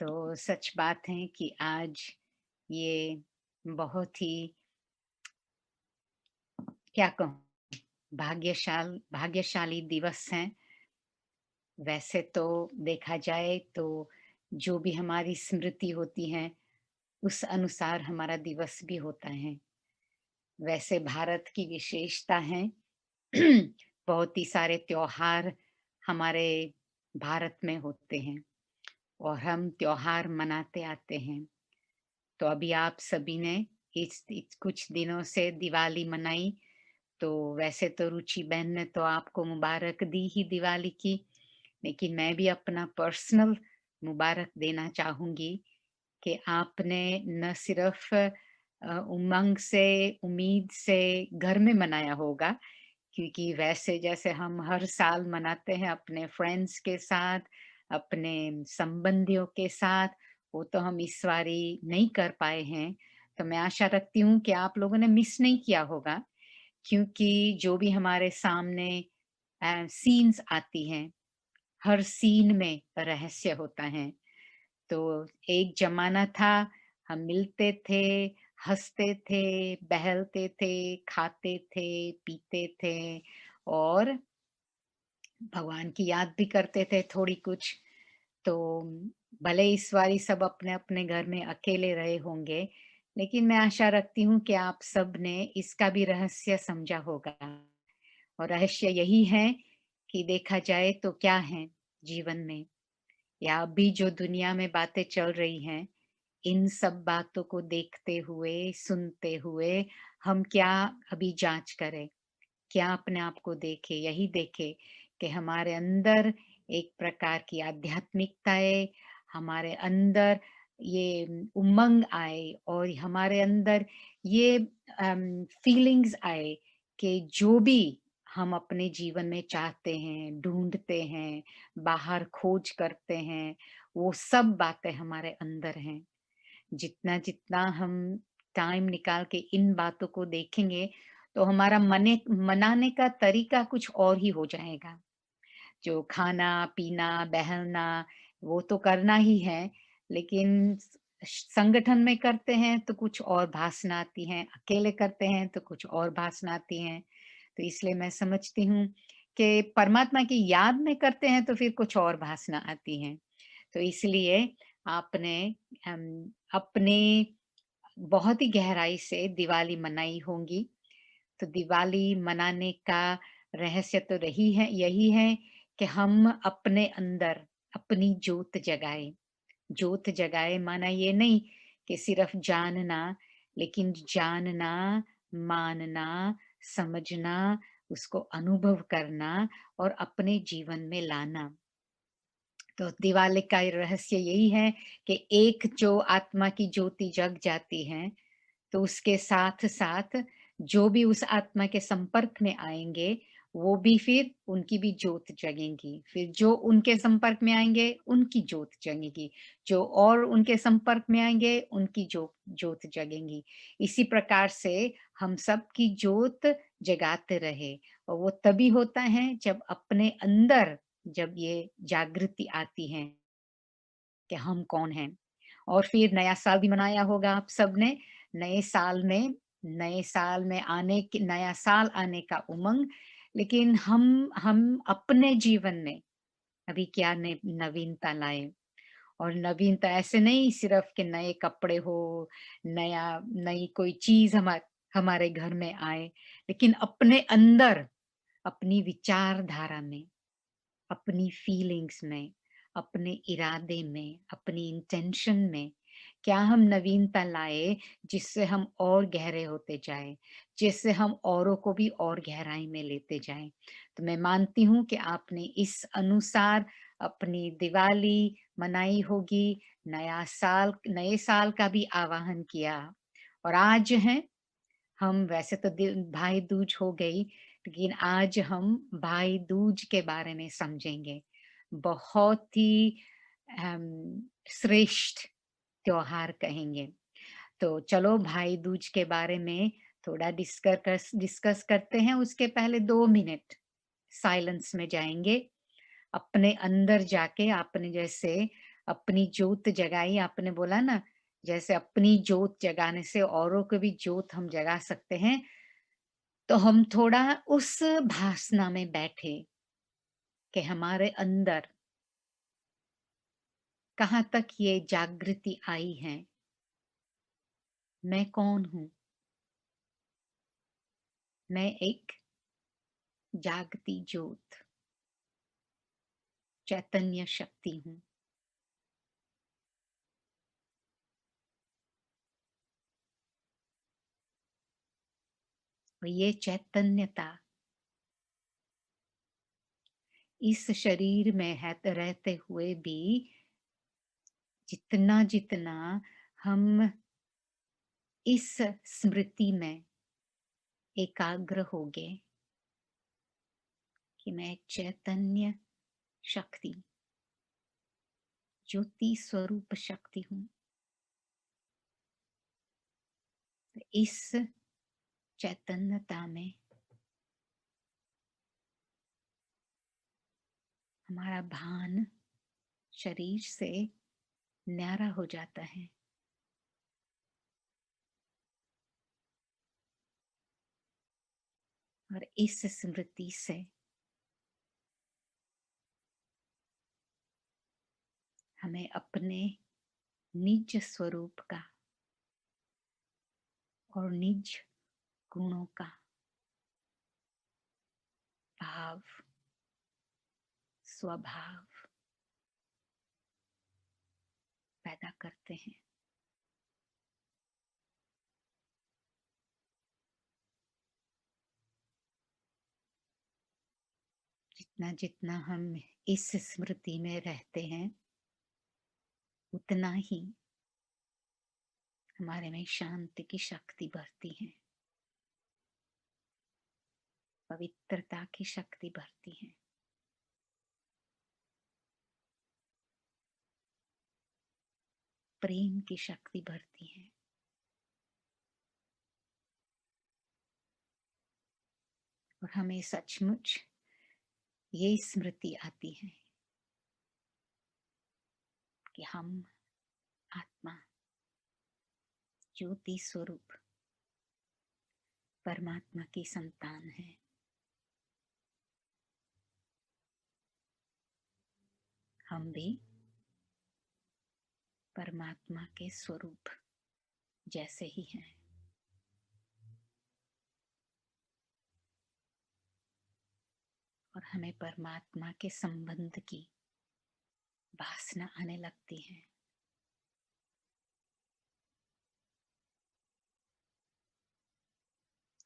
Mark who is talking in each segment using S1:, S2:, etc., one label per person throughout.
S1: तो सच बात है कि आज ये बहुत ही क्या कहूँ भाग्यशाली दिवस है। वैसे तो देखा जाए तो जो भी हमारी स्मृति होती है, उस अनुसार हमारा दिवस भी होता है। वैसे भारत की विशेषता है बहुत ही सारे त्योहार हमारे भारत में होते हैं और हम त्योहार मनाते आते हैं। तो अभी आप सभी ने इस कुछ दिनों से दिवाली मनाई, तो वैसे तो रुचि बहन ने तो आपको मुबारक दी ही दिवाली की, लेकिन मैं भी अपना पर्सनल मुबारक देना चाहूँगी कि आपने न सिर्फ़ उमंग से, उम्मीद से घर में मनाया होगा, क्योंकि वैसे जैसे हम हर साल मनाते हैं अपने फ्रेंड्स के साथ, अपने संबंधियों के साथ, वो तो हम इस बारी नहीं कर पाए हैं। तो मैं आशा रखती हूँ कि आप लोगों ने मिस नहीं किया होगा, क्योंकि जो भी हमारे सामने सीन्स आती हैं, हर सीन में रहस्य होता है। तो एक ज़माना था, हम मिलते थे, हँसते थे, बहलते थे, खाते थे, पीते थे और भगवान की याद भी करते थे थोड़ी कुछ। तो भले इस बारी सब अपने-अपने घर में अकेले रहे होंगे, लेकिन मैं आशा रखती हूँ कि आप सब ने इसका भी रहस्य समझा होगा। और रहस्य यही है कि देखा जाए तो क्या है जीवन में या अभी जो दुनिया में बातें चल रही हैं, इन सब बातों को देखते हुए, सुनते हुए हम क्या अभी जाँच करें? क्या अपने आप को देखें? यही देखें कि हमारे अंदर एक प्रकार की आध्यात्मिकता है, हमारे अंदर ये उमंग आए और हमारे अंदर ये फीलिंग्स आए कि जो भी हम अपने जीवन में चाहते हैं, ढूँढते हैं, बाहर खोज करते हैं, वो सब बातें हमारे अंदर हैं। जितना-जितना हम टाइम निकाल के इन बातों को देखेंगे, तो हमारा मनाने का तरीका कुछ और ही हो जाएगा। जो खाना-पीना, बहलना, वो तो करना ही है, लेकिन संगठन में करते हैं तो कुछ और भाषण आती हैं, अकेले करते हैं तो कुछ और भाषण आती हैं। तो इसलिए मैं समझती हूँ कि परमात्मा की याद में करते हैं तो फिर कुछ और भाषण आती हैं। तो इसलिए आपने अपने बहुत ही गहराई से दिवाली मनाई होंगी। तो दिवाली मनाने का रहस्य तो यही है कि हम अपने अंदर अपनी जोत जगाएँ। जोत जगाए माना ये नहीं कि सिर्फ जानना, लेकिन जानना, मानना, समझना, उसको अनुभव करना और अपने जीवन में लाना। तो दिवाली का रहस्य यही है कि एक जो आत्मा की ज्योति जग जाती है, तो उसके साथ-साथ जो भी उस आत्मा के संपर्क में आएँगे, वो भी फिर उनकी भी ज्योत जगेंगी। फिर जो उनके संपर्क में आएँगे, उनकी ज्योत जगेगी। जो और उनके संपर्क में आएँगे, उनकी ज्योत जगेंगी। इसी प्रकार से हम सबकी ज्योत जगाते रहे और वो तभी होता है जब अपने अंदर जब ये जागृति आती है कि हम कौन हैं। और फिर नया साल भी मनाया होगा आप सबने। नए साल में नया साल आने का उमंग, लेकिन हम अपने जीवन में अभी क्या नवीनता लाएँ। और नवीनता ऐसे नहीं सिर्फ़ कि नए कपड़े हो, नई कोई चीज़ हमारे घर में आए, लेकिन अपने अंदर, अपनी विचारधारा में, अपनी फीलिंग्स में, अपने इरादे में, अपनी इंटेंशन में, क्या हम नवीनता लाए जिससे हम और गहरे होते जाएँ, जिससे हम औरों को भी और गहराई में लेते जाएँ। तो मैं मानती हूँ कि आपने इस अनुसार अपनी दिवाली मनाई होगी, नए साल का भी आवाहन किया और आज है हम वैसे तो भाई दूज हो गई, लेकिन आज हम भाई दूज के बारे में समझेंगे। बहुत ही श्रेष्ठ त्योहार कहेंगे। तो चलो भाई दूज के बारे में थोड़ा डिस्कस करते हैं। उसके पहले 2 मिनट साइलेंस में जाएँगे। अपने अंदर जाके आपने जैसे अपनी जोत जगाई, आपने बोला ना, जैसे अपनी जोत जगाने से औरों को भी जोत हम जगा सकते हैं। तो हम थोड़ा उस भासना में बैठे कि हमारे अंदर कहाँ तक ये जागृति आई है, मैं कौन हूँ? मैं एक जागती ज्योत, चैतन्य शक्ति हूँ। और ये चैतन्यता इस शरीर में है रहते हुए भी जितना जितना हम इस स्मृति में एकाग्र होगे कि मैं एक चैतन्य शक्ति, ज्योति स्वरूप शक्ति हूँ, तो इस चैतन्यता में हमारा भान शरीर से न्यारा हो जाता है। और इस स्मृति से हमें अपने निज स्वरूप का और निज गुणों का भाव, स्वभाव पैदा करते हैं। जितना जितना हम इस स्मृति में रहते हैं, उतना ही हमारे में शांति की शक्ति बढ़ती है, पवित्रता की शक्ति बढ़ती है। प्रेम की शक्ति बढ़ती है। और हमें सचमुच ये स्मृति आती है कि हम आत्मा, ज्योति स्वरूप परमात्मा की संतान है। हम भी परमात्मा के स्वरूप जैसे ही हैं। और हमें परमात्मा के संबंध की वासना आने लगती है।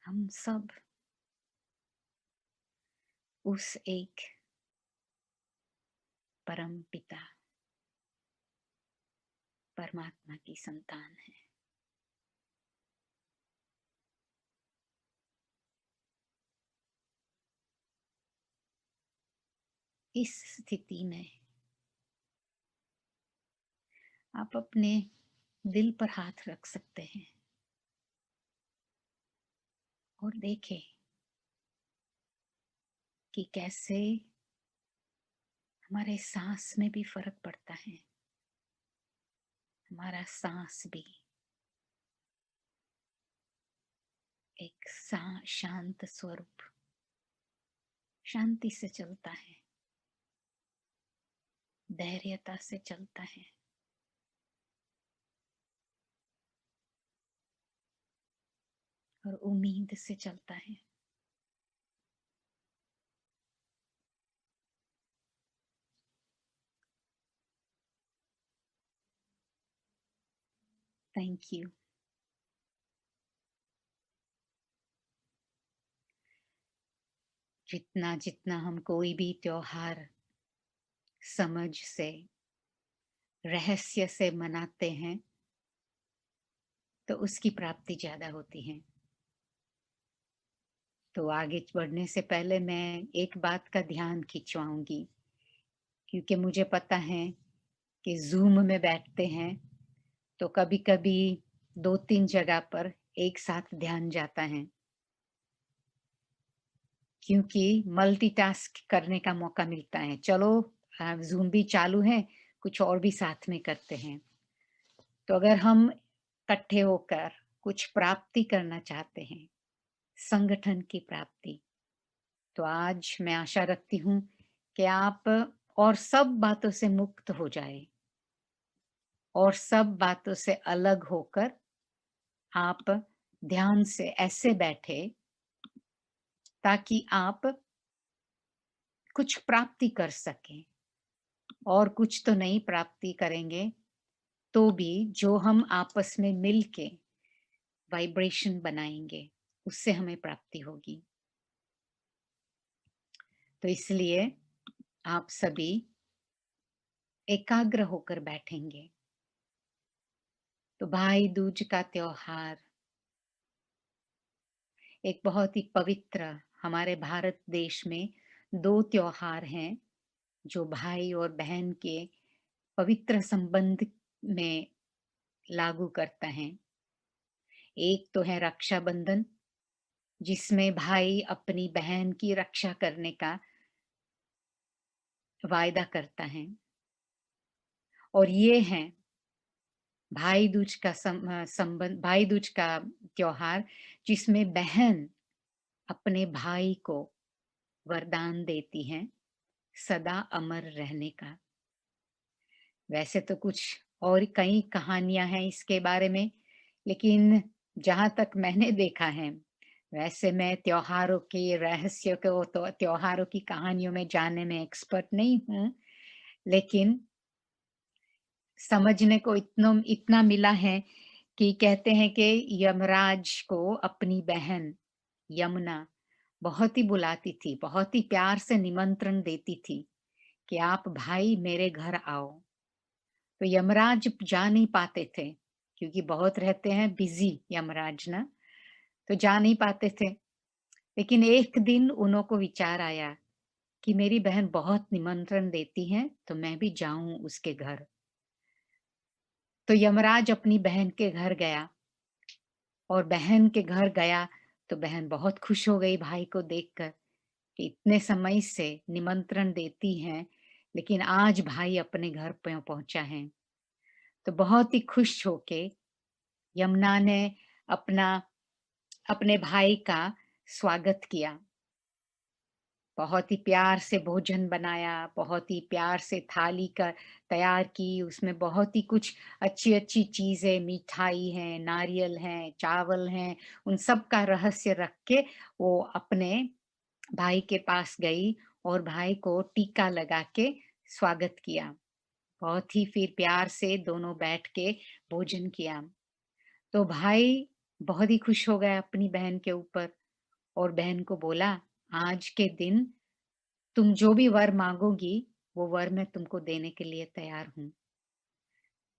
S1: हम सब उस एक परम पिता परमात्मा की संतान है। इस स्थिति में आप अपने दिल पर हाथ रख सकते हैं और देखें कि कैसे हमारे सांस में भी फर्क पड़ता है। हमारा सांस भी एक शांत स्वरूप, शांति से चलता है, धैर्यता से चलता है। और उम्मीद से चलता है। Thank you. जितना जितना हम कोई भी त्योहार समझ से, रहस्य से मनाते हैं, तो उसकी प्राप्ति ज्यादा होती है। तो आगे बढ़ने से पहले मैं एक बात का ध्यान खिंचवाऊंगी, क्योंकि मुझे पता है कि जूम में बैठते हैं तो कभी कभी 2-3 जगह पर एक साथ ध्यान जाता है, क्योंकि मल्टीटास्क करने का मौका मिलता है। चलो जूम भी चालू है, कुछ और भी साथ में करते हैं। तो अगर हम इकट्ठे होकर कुछ प्राप्ति करना चाहते हैं, संगठन की प्राप्ति, तो आज मैं आशा रखती हूँ कि आप और सब बातों से मुक्त हो जाए और सब बातों से अलग होकर आप ध्यान से ऐसे बैठे ताकि आप कुछ प्राप्ति कर सकें। और कुछ तो नहीं प्राप्ति करेंगे तो भी जो हम आपस में मिलके वाइब्रेशन बनाएंगे उससे हमें प्राप्ति होगी। तो इसलिए आप सभी एकाग्र होकर बैठेंगे। तो भाई दूज का त्योहार एक बहुत ही पवित्र, हमारे भारत देश में दो त्योहार हैं जो भाई और बहन के पवित्र संबंध में लागू करता है। एक तो है रक्षाबंधन, जिसमें भाई अपनी बहन की रक्षा करने का वायदा करता है। और ये है भाई दूज का संबंध, भाई दूज का त्योहार, जिसमें बहन अपने भाई को वरदान देती है सदा अमर रहने का। वैसे तो कुछ और कई कहानियां हैं इसके बारे में, लेकिन जहां तक मैंने देखा है, वैसे मैं त्योहारों के रहस्य को, तो त्योहारों की कहानियों में जानने में एक्सपर्ट नहीं हूँ, लेकिन समझने को इतना इतना मिला है कि कहते हैं कि यमराज को अपनी बहन यमुना बहुत ही बुलाती थी, बहुत ही प्यार से निमंत्रण देती थी कि आप भाई मेरे घर आओ। तो यमराज जा नहीं पाते थे क्योंकि बहुत रहते हैं बिजी यमराज ना, तो जा नहीं पाते थे। लेकिन एक दिन उनको विचार आया कि मेरी बहन बहुत निमंत्रण देती है तो मैं भी जाऊं उसके घर। तो यमराज अपनी बहन के घर गया, और बहन के घर गया तो बहन बहुत खुश हो गई भाई को देखकर कि इतने समय से निमंत्रण देती हैं, लेकिन आज भाई अपने घर पे पहुंचा है। तो बहुत ही खुश होके यमुना ने अपना अपने भाई का स्वागत किया। बहुत ही प्यार से भोजन बनाया, बहुत ही प्यार से थाली का तैयार की, उसमें बहुत ही कुछ अच्छी-अच्छी चीज़ें, मिठाई है, नारियल है, चावल हैं, उन सब का रहस्य रख के वो अपने भाई के पास गई और भाई को टीका लगा के स्वागत किया। बहुत ही फिर प्यार से दोनों बैठ के भोजन किया। तो भाई बहुत ही खुश हो गया अपनी बहन के ऊपर, और बहन को बोला, आज के दिन तुम जो भी वर मांगोगी वो वर मैं तुमको देने के लिए तैयार हूँ।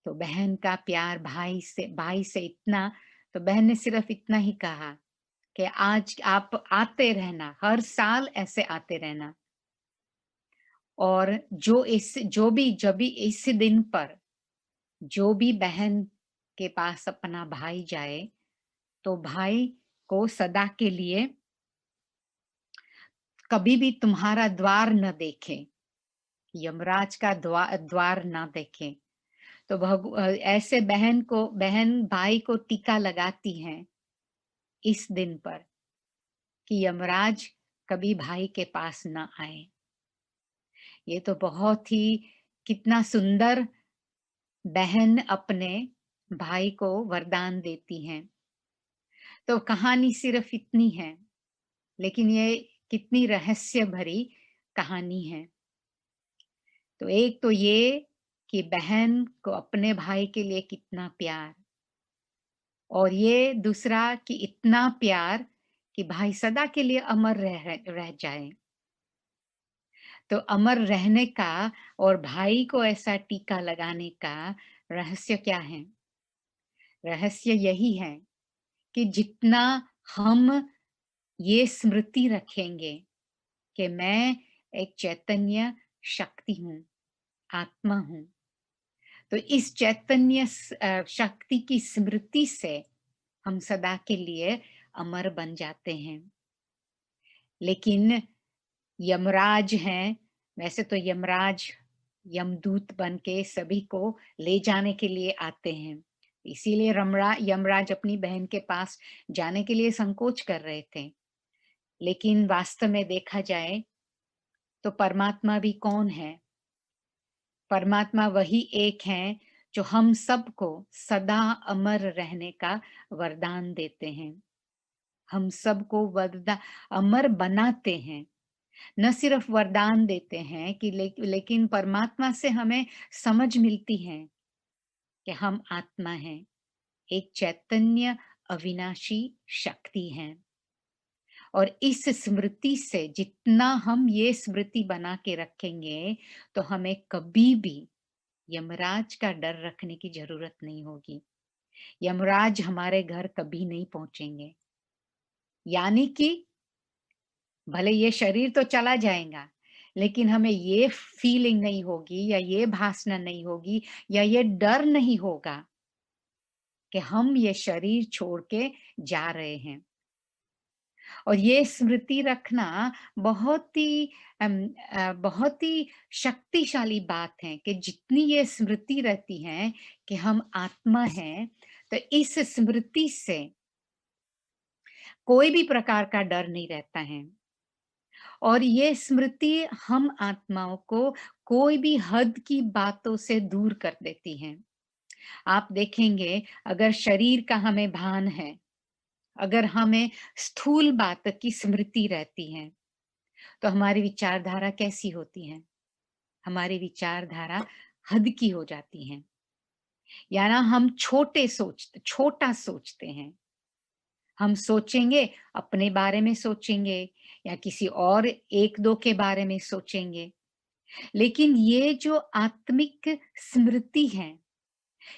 S1: तो बहन का प्यार भाई से इतना, तो बहन ने सिर्फ इतना ही कहा कि आज आप आते रहना, हर साल ऐसे आते रहना, और जब भी इस दिन पर जो भी बहन के पास अपना भाई जाए तो भाई को सदा के लिए कभी भी तुम्हारा द्वार न देखे, यमराज का द्वार ना देखे। तो ऐसे बहन भाई को टीका लगाती है इस दिन पर कि यमराज कभी भाई के पास ना आए। ये तो बहुत ही कितना सुंदर बहन अपने भाई को वरदान देती हैं। तो कहानी सिर्फ इतनी है, लेकिन ये कितनी रहस्य भरी कहानी है। तो एक तो ये कि बहन को अपने भाई के लिए कितना प्यार, और ये दूसरा कि इतना प्यार कि भाई सदा के लिए अमर रह जाए। तो अमर रहने का और भाई को ऐसा टीका लगाने का रहस्य क्या है? रहस्य यही है कि जितना हम ये स्मृति रखेंगे कि मैं एक चैतन्य शक्ति हूँ, आत्मा हूँ, तो इस चैतन्य शक्ति की स्मृति से हम सदा के लिए अमर बन जाते हैं। लेकिन यमराज हैं, वैसे तो यमराज यमदूत बन के सभी को ले जाने के लिए आते हैं। इसीलिए रमरा यमराज अपनी बहन के पास जाने के लिए संकोच कर रहे थे। लेकिन वास्तव में देखा जाए तो परमात्मा भी कौन है? परमात्मा वही एक हैं जो हम सबको सदा अमर रहने का वरदान देते हैं। हम सबको अमर बनाते हैं। न सिर्फ वरदान देते हैं कि लेकिन परमात्मा से हमें समझ मिलती है कि हम आत्मा हैं, एक चैतन्य अविनाशी शक्ति हैं। और इस स्मृति से जितना हम ये स्मृति बना के रखेंगे, तो हमें कभी भी यमराज का डर रखने की जरूरत नहीं होगी। यमराज हमारे घर कभी नहीं पहुंचेंगे। यानी कि भले ये शरीर तो चला जाएगा, लेकिन हमें ये फीलिंग नहीं होगी या ये भासना नहीं होगी या ये डर नहीं होगा कि हम ये शरीर छोड़ के जा रहे हैं। और ये स्मृति रखना बहुत ही शक्तिशाली बात है कि जितनी ये स्मृति रहती है कि हम आत्मा हैं, तो इस स्मृति से कोई भी प्रकार का डर नहीं रहता है। और ये स्मृति हम आत्माओं को कोई भी हद की बातों से दूर कर देती है। आप देखेंगे, अगर शरीर का हमें भान है, अगर हमें स्थूल बात की स्मृति रहती है, तो हमारी विचारधारा कैसी होती है? हमारी विचारधारा हद की हो जाती है। यानी हम छोटा सोचते हैं। हम सोचेंगे, अपने बारे में सोचेंगे या किसी और एक दो के बारे में सोचेंगे। लेकिन ये जो आत्मिक स्मृति है,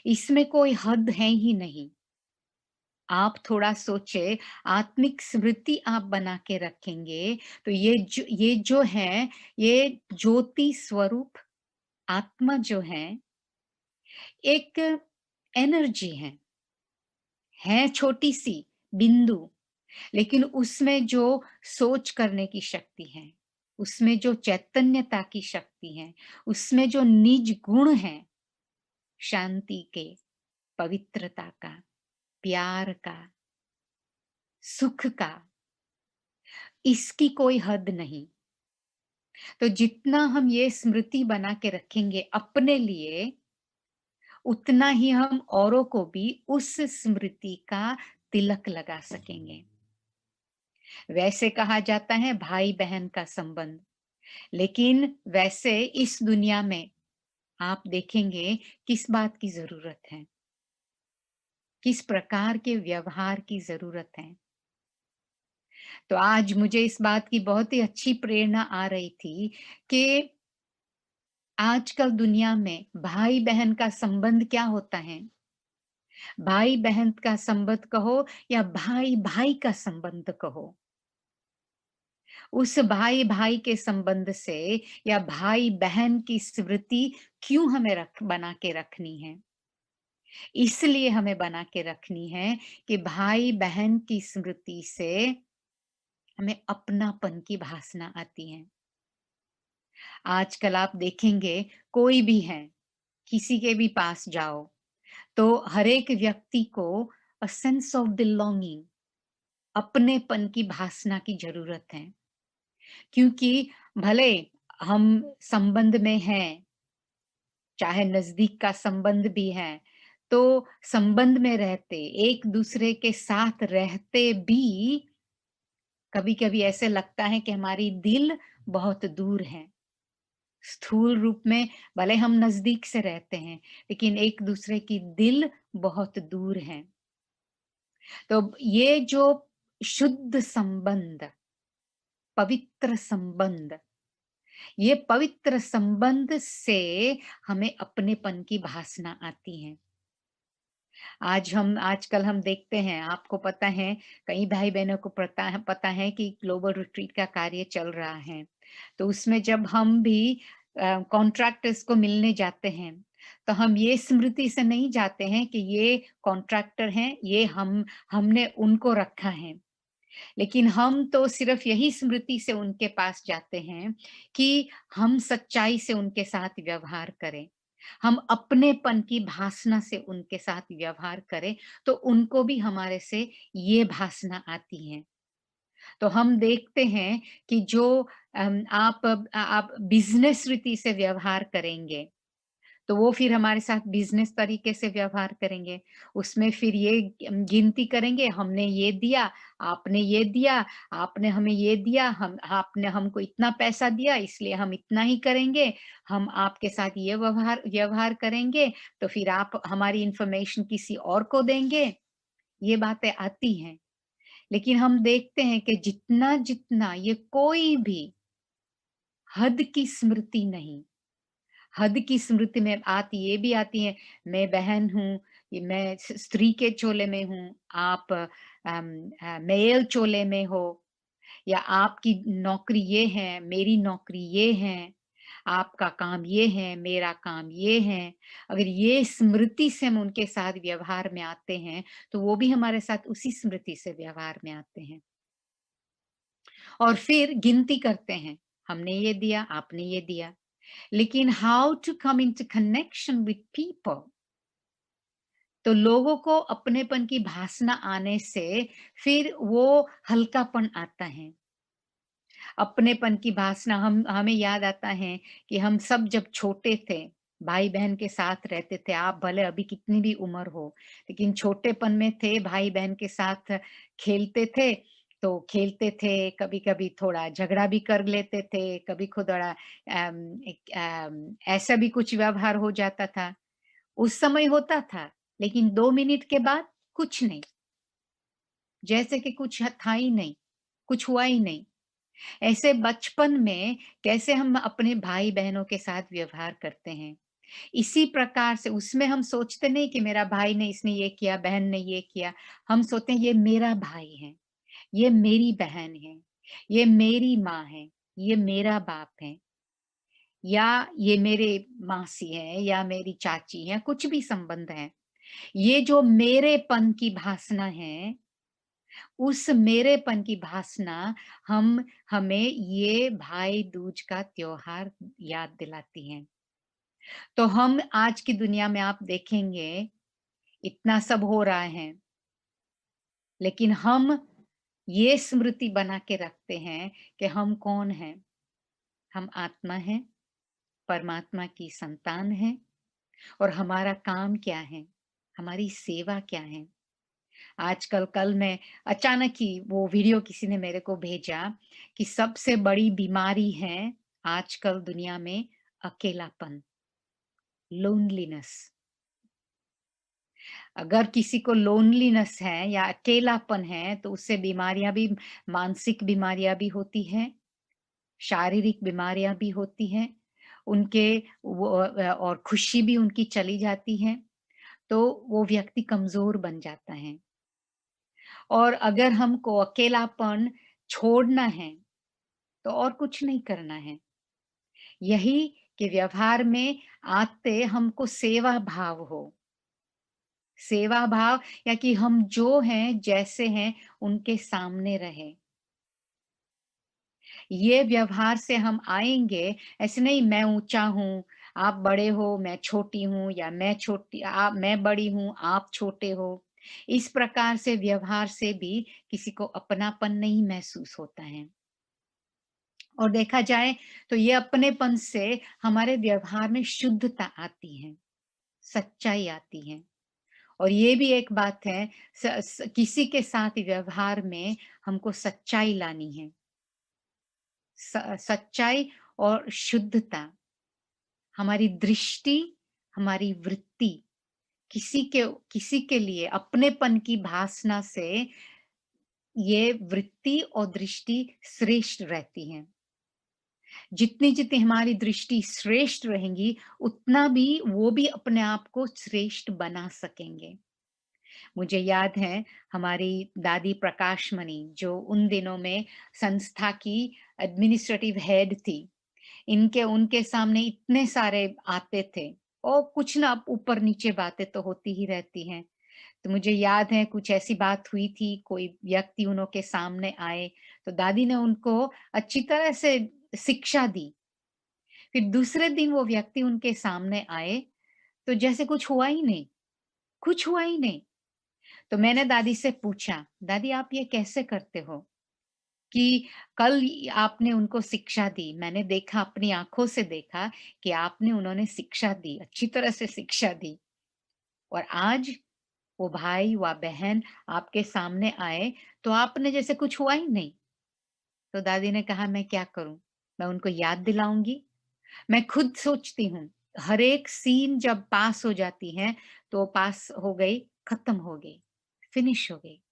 S1: इसमें कोई हद है ही नहीं। आप थोड़ा सोचे, आत्मिक स्मृति आप बना के रखेंगे, तो ये जो है, ये ज्योति स्वरूप आत्मा जो है, एक एनर्जी है छोटी सी बिंदु, लेकिन उसमें जो सोच करने की शक्ति है, उसमें जो चैतन्यता की शक्ति है, उसमें जो निज गुण है, शांति के, पवित्रता का, प्यार का, सुख का, इसकी कोई हद नहीं। तो जितना हम ये स्मृति बना के रखेंगे अपने लिए, उतना ही हम औरों को भी उस स्मृति का तिलक लगा सकेंगे। वैसे कहा जाता है भाई बहन का संबंध, लेकिन वैसे इस दुनिया में आप देखेंगे किस बात की जरूरत है, किस प्रकार के व्यवहार की जरूरत है। तो आज मुझे इस बात की बहुत ही अच्छी प्रेरणा आ रही थी कि आजकल दुनिया में भाई बहन का संबंध क्या होता है। भाई बहन का संबंध कहो या भाई भाई का संबंध कहो, उस भाई भाई के संबंध से या भाई बहन की स्मृति क्यों हमें बना के रखनी है? इसलिए हमें बना के रखनी है कि भाई बहन की स्मृति से हमें अपनापन की भावना आती है। आजकल आप देखेंगे, कोई भी है, किसी के भी पास जाओ, तो हर एक व्यक्ति को अ सेंस ऑफ बिलोंगिंग, अपनेपन की भावना की जरूरत है। क्योंकि भले हम संबंध में हैं, चाहे नजदीक का संबंध भी है, तो संबंध में रहते, एक दूसरे के साथ रहते भी कभी-कभी ऐसे लगता है कि हमारी दिल बहुत दूर है। स्थूल रूप में भले हम नजदीक से रहते हैं, लेकिन एक दूसरे की दिल बहुत दूर है। तो ये जो शुद्ध संबंध, पवित्र संबंध, ये पवित्र संबंध से हमें अपनेपन की भावना आती है। आजकल हम देखते हैं, आपको पता है, कई भाई-बहनों को पता है कि ग्लोबल रिट्रीट का कार्य चल रहा है। तो उसमें जब हम भी कॉन्ट्रैक्टर्स को मिलने जाते हैं, तो हम ये स्मृति से नहीं जाते हैं कि ये कॉन्ट्रैक्टर हैं, ये हमने उनको रखा है। लेकिन हम तो सिर्फ यही स्मृति से उनके पास जाते हैं कि हम सच्चाई से उनके साथ व्यवहार करें। हम अपनेपन की भासना से उनके साथ व्यवहार करें, तो उनको भी हमारे से ये भासना आती है। तो हम देखते हैं कि जो आप बिज़नेस रीति से व्यवहार करेंगे, तो वो फिर हमारे साथ बिज़नेस तरीके से व्यवहार करेंगे। उसमें फिर ये गिनती करेंगे, हमने ये दिया, आपने ये दिया, आपने हमें ये दिया, हम आपने हमको इतना पैसा दिया इसलिए हम इतना ही करेंगे, हम आपके साथ ये व्यवहार व्यवहार करेंगे, तो फिर आप हमारी इन्फॉर्मेशन किसी और को देंगे, ये बातें आती हैं। लेकिन हम देखते हैं कि जितना-जितना ये कोई भी हद की स्मृति नहीं, हद की स्मृति में आती ये भी आती है, मैं बहन हूँ, ये मैं स्त्री के चोले में हूँ, आप मेल चोले में हो, या आपकी नौकरी ये है, मेरी नौकरी ये है, आपका काम ये है, मेरा काम ये है। अगर ये स्मृति से हम उनके साथ व्यवहार में आते हैं, तो वो भी हमारे साथ उसी स्मृति से व्यवहार में आते हैं। और फिर गिनती करते हैं, हमने ये दिया, आपने ये दिया। लेकिन how to come into connection with people, तो लोगों को अपनेपन की भासना आने से फिर वो हल्कापन आता है। अपनेपन की भासना हम हमें याद आता है कि हम सब जब छोटे थे, भाई-बहन के साथ रहते थे। आप भले अभी कितनी भी उम्र हो, लेकिन छोटेपन में थे, भाई-बहन के साथ खेलते थे, तो खेलते थे, कभी-कभी थोड़ा झगड़ा भी कर लेते थे, कभी थोड़ा ऐसा भी कुछ व्यवहार हो जाता था। उस समय होता था, लेकिन 2 मिनट के बाद कुछ नहीं, जैसे कि कुछ था ही नहीं, कुछ हुआ ही नहीं। ऐसे बचपन में कैसे हम अपने भाई-बहनों के साथ व्यवहार करते हैं, इसी प्रकार से उसमें हम सोचते नहीं कि मेरा भाई ने इसने ये किया, बहन ने ये किया। हम सोचते हैं ये मेरा भाई है, ये मेरी बहन है, ये मेरी माँ है, ये मेरा बाप है, या ये मेरे मासी है या मेरी चाची है, कुछ भी संबंध है। ये जो मेरेपन की भासना है, उस मेरेपन की भासना हम हमें ये भाई दूज का त्योहार याद दिलाती हैं। तो हम आज की दुनिया में आप देखेंगे, इतना सब हो रहा है, लेकिन हम ये स्मृति बना के रखते हैं कि हम कौन हैं? हम आत्मा हैं, परमात्मा की संतान हैं, और हमारा काम क्या है? हमारी सेवा क्या है? आजकल कल मैं अचानक ही वो वीडियो किसी ने मेरे को भेजा कि सबसे बड़ी बीमारी है आजकल दुनिया में अकेलापन, लोनलीनेस। अगर किसी को लोनलीनेस है या अकेलापन है, तो उससे बीमारियां भी, मानसिक बीमारियां भी होती हैं, शारीरिक बीमारियां भी होती हैं, उनके और खुशी भी उनकी चली जाती है, तो वो व्यक्ति कमजोर बन जाता है। और अगर हमको अकेलापन छोड़ना है, तो और कुछ नहीं करना है। यही कि व्यवहार में आते हमको सेवा भाव हो। सेवा भाव, या कि हम जो हैं, जैसे हैं, उनके सामने रहें। ये व्यवहार से हम आएँगे, ऐसे नहीं मैं ऊँचा हूँ, आप बड़े हो, मैं छोटी हूँ, या मैं बड़ी हूँ, आप छोटे हो। इस प्रकार से व्यवहार से भी किसी को अपनापन नहीं महसूस होता है। और देखा जाए तो ये अपनेपन से हमारे व्यवहार में शुद्धता आती है, सच्चाई आती है। और ये भी एक बात है, किसी के साथ व्यवहार में हमको सच्चाई लानी है। सच्चाई और शुद्धता, हमारी दृष्टि, हमारी वृत्ति, किसी के लिए अपनेपन की भासना से ये वृत्ति और दृष्टि श्रेष्ठ रहती हैं। जितनी-जितनी हमारी दृष्टि श्रेष्ठ रहेंगी, उतना भी वो भी अपने आप को श्रेष्ठ बना सकेंगे। मुझे याद है, हमारी दादी प्रकाशमणि जो उन दिनों में संस्था की एडमिनिस्ट्रेटिव हेड थी, इनके उनके सामने इतने सारे आते थे, और कुछ ना ऊपर-नीचे बातें तो होती ही रहती हैं। तो मुझे याद है कुछ ऐसी बात हुई थी, कोई व्यक्ति उन्हों के सामने आए, तो दादी ने उनको अच्छी तरह से शिक्षा दी। फिर दूसरे दिन वो व्यक्ति उनके सामने आए, तो जैसे कुछ हुआ ही नहीं, कुछ हुआ ही नहीं। तो मैंने दादी से पूछा, "दादी आप ये कैसे करते हो?" कि कल आपने उनको शिक्षा दी, मैंने देखा अपनी आँखों से देखा कि आपने उन्होंने शिक्षा दी, अच्छी तरह से शिक्षा दी और आज वो भाई, वो बहन आपके सामने आए, तो आपने जैसे कुछ हुआ ही नहीं। तो दादी ने कहा, "मैं क्या करूँ? मैं उनको याद दिलाऊँगी?" मैं खुद सोचती हूँ, हर एक सीन जब पास हो जाती है, तो पास हो गई, खत्म हो गई, फिनिश हो गई।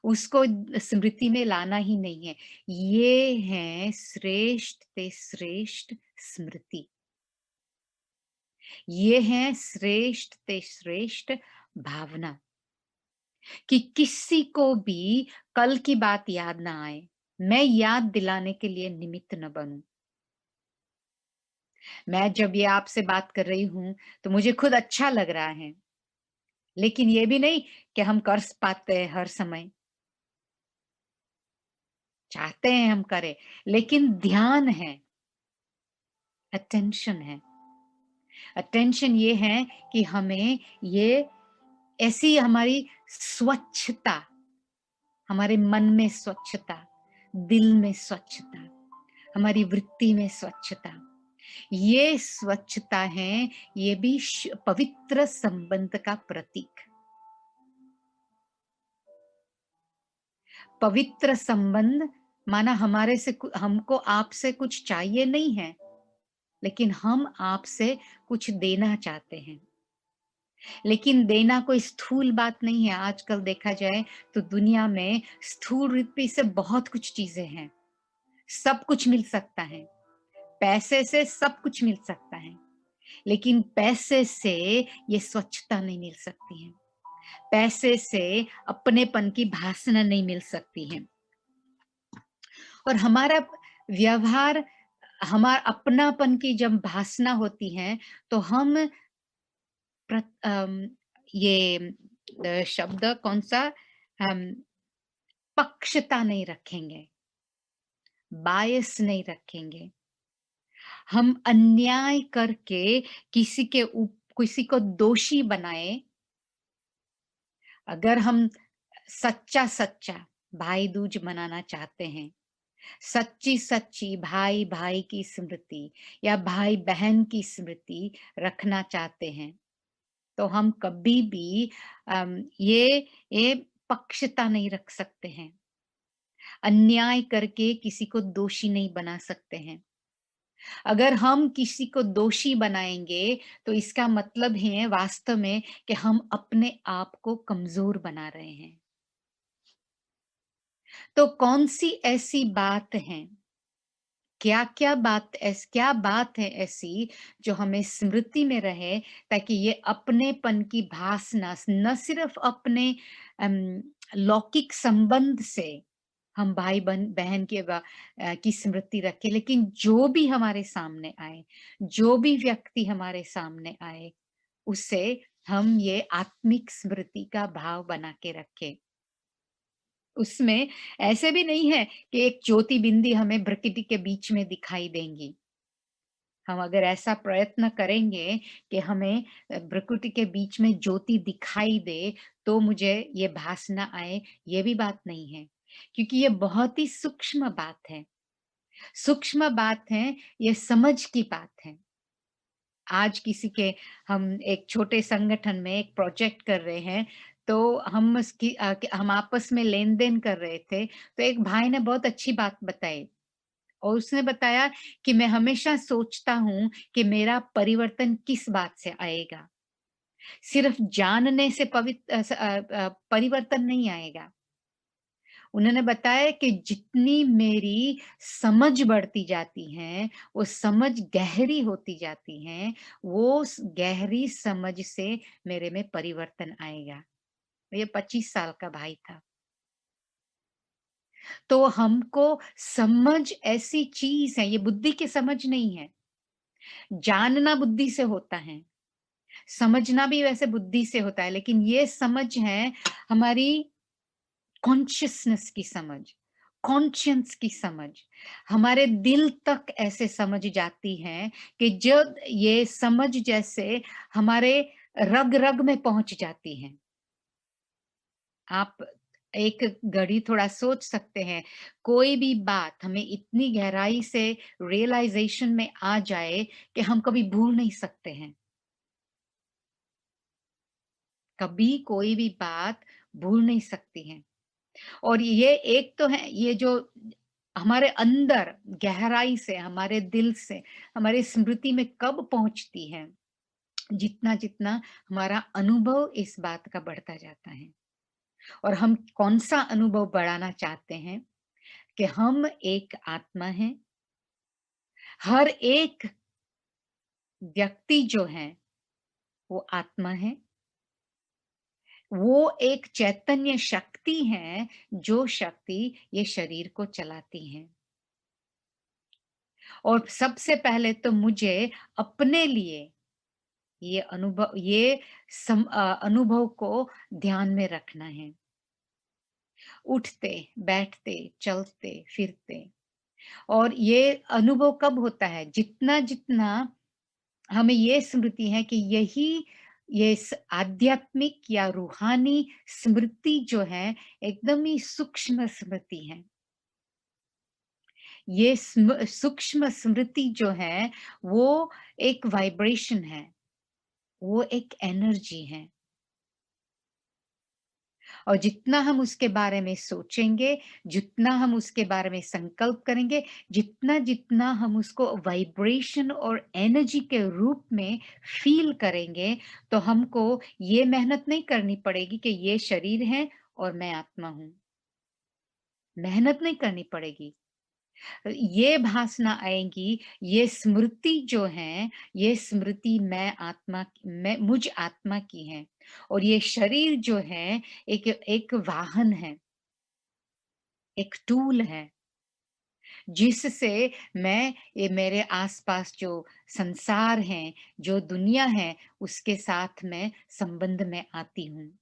S1: उसको स्मृति में लाना ही नहीं है। ये है श्रेष्ठ ते श्रेष्ठ स्मृति। ये है श्रेष्ठ ते श्रेष्ठ भावना कि किसी को भी कल की बात याद ना आए। मैं याद दिलाने के लिए निमित्त न बनूँ। मैं जब ये आपसे बात कर रही हूँ, तो मुझे खुद अच्छा लग रहा है। लेकिन ये भी नहीं कि हम कर पाते हैं हर समय। चाहते हैं हम करें, लेकिन ध्यान है, अटेंशन है। अटेंशन ये है कि हमें ये ऐसी हमारी स्वच्छता, हमारे मन में स्वच्छता, दिल में स्वच्छता, हमारी वृत्ति में स्वच्छता, ये स्वच्छता है, ये भी पवित्र संबंध का प्रतीक। पवित्र संबंध माना हमारे से हमको आपसे कुछ चाहिए नहीं है, लेकिन हम आपसे कुछ देना चाहते हैं। लेकिन देना कोई स्थूल बात नहीं है, आजकल देखा जाए तो दुनिया में स्थूल रूपी से बहुत कुछ चीज़ें हैं, सब कुछ मिल सकता है, पैसे से सब कुछ मिल सकता है, लेकिन पैसे से ये स्वच्छता नहीं मिल सकती है, पैसे से अपनेपन की भासना नहीं मिल सकती है और हमारा व्यवहार हमारा अपनापन की जब भासना होती है, तो हम ये शब्द कौन-सा हम पक्षता नहीं रखेंगे, बायस नहीं रखेंगे। हम अन्याय करके किसी को दोषी बनाएँ, अगर हम सच्चा-सच्चा भाई-दूज मनाना चाहते हैं, सच्ची-सच्ची भाई-भाई की स्मृति या भाई-बहन की स्मृति रखना चाहते हैं, तो हम कभी भी ये पक्षता नहीं रख सकते हैं। अन्याय करके किसी को दोषी नहीं बना सकते हैं। अगर हम किसी को दोषी बनाएँगे, तो इसका मतलब है वास्तव में कि हम अपने आप को कमज़ोर बना रहे हैं। तो कौन-सी ऐसी बात है क्या बात है ऐसी जो हमें स्मृति में रहे ताकि ये अपनेपन की भासना न सिर्फ अपने अम, लौकिक संबंध से हम भाई बहन की स्मृति रखें लेकिन जो भी हमारे सामने आए, जो भी व्यक्ति हमारे सामने आए, उसे हम ये आत्मिक स्मृति का भाव बना के रखें। उसमें ऐसे भी नहीं है कि एक ज्योति बिंदी हमें प्रकृति के बीच में दिखाई देंगी। हम अगर ऐसा प्रयत्न करेंगे कि हमें प्रकृति के बीच में ज्योति दिखाई दे, तो मुझे ये भासना आए, ये भी बात नहीं है। क्योंकि ये बहुत ही सूक्ष्म बात है। सूक्ष्म बात है, ये समझ की बात है। आज हम एक छोटे संगठन में एक प्रोजेक्ट कर रहे हैं, तो हम आपस में लेन-देन कर रहे थे, तो एक भाई ने बहुत अच्छी बात बताई और उसने बताया कि मैं हमेशा सोचता हूँ कि मेरा परिवर्तन किस बात से आएगा। सिर्फ जानने से परिवर्तन नहीं आएगा। उन्होंने बताया कि जितनी मेरी समझ बढ़ती जाती है, वो समझ गहरी होती जाती है, वो गहरी समझ से मेरे में परिवर्तन आएगा। ये 25 साल का भाई था। तो हमको समझ ऐसी चीज़ है, ये बुद्धि की समझ नहीं है। जानना बुद्धि से होता है, समझना भी वैसे बुद्धि से होता है, लेकिन ये समझ है हमारी कॉन्शियसनेस की समझ, कॉन्शियंस की समझ। हमारे दिल तक ऐसे समझ जाती है कि जब ये समझ जैसे हमारे रग-रग में पहुँच जाती है। आप एक घड़ी थोड़ा सोच सकते हैं, कोई भी बात हमें इतनी गहराई से रियलाइज़ेशन में आ जाए कि हम कभी भूल नहीं सकते हैं। कभी कोई भी बात भूल नहीं सकती हैं। और ये एक तो है ये जो हमारे अंदर गहराई से, हमारे दिल से, हमारी स्मृति में कब पहुँचती है, जितना-जितना हमारा अनुभव इस बात का बढ़ता जाता है। और हम कौन-सा अनुभव बढ़ाना चाहते हैं कि हम एक आत्मा हैं, हर एक व्यक्ति जो है, वो आत्मा है। वो एक चैतन्य शक्ति है, जो शक्ति ये शरीर को चलाती है। और सबसे पहले तो मुझे अपने लिए ये अनुभव को ध्यान में रखना है। उठते, बैठते, चलते, फिरते और ये अनुभव कब होता है? जितना-जितना हमें ये स्मृति है कि ये आध्यात्मिक या रूहानी स्मृति जो है, एकदम ही सूक्ष्म स्मृति है। ये सूक्ष्म स्मृति जो है, वो एक वाइब्रेशन है, वो एक एनर्जी है। और जितना हम उसके बारे में सोचेंगे, जितना हम उसके बारे में संकल्प करेंगे, जितना-जितना हम उसको वाइब्रेशन और एनर्जी के रूप में फ़ील करेंगे, तो हमको ये मेहनत नहीं करनी पड़ेगी कि ये शरीर है और मैं आत्मा हूँ। मेहनत नहीं करनी पड़ेगी। ये भासना आएगी, ये स्मृति जो है, ये स्मृति मैं मुझ आत्मा की है और ये शरीर जो है, एक एक वाहन है, एक टूल है, जिससे मैं ये मेरे आस-पास जो संसार है, जो दुनिया है, उसके साथ मैं संबंध में आती हूँ।